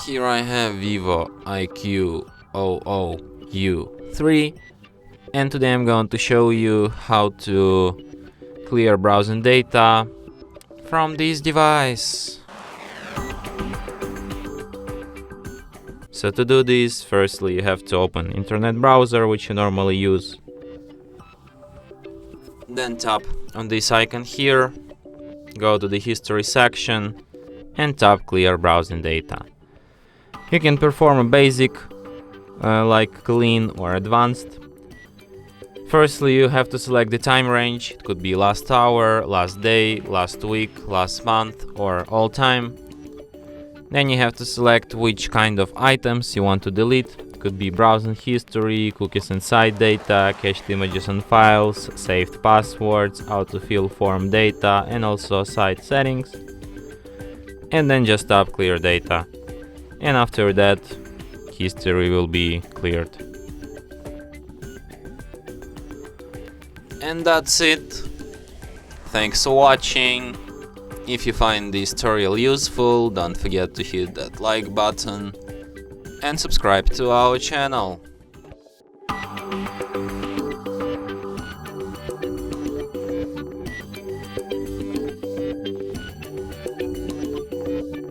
Here I have VIVO IQOO U3, and today I'm going to show you how to clear browsing data from this device. So to do this, firstly you have to open internet browser which you normally use. Then tap on this icon here, go to the history section and tap clear browsing data. You can perform a basic like clean or advanced. Firstly you have to select the time range. It could be last hour, last day, last week, last month or all time. Then you have to select which kind of items you want to delete. It could be browsing history, cookies and site data, cached images and files, saved passwords, autofill form data and also site settings. And then just tap clear data. And after that, history will be cleared. And that's it. Thanks for watching. If you find this tutorial useful, don't forget to hit that like button and subscribe to our channel.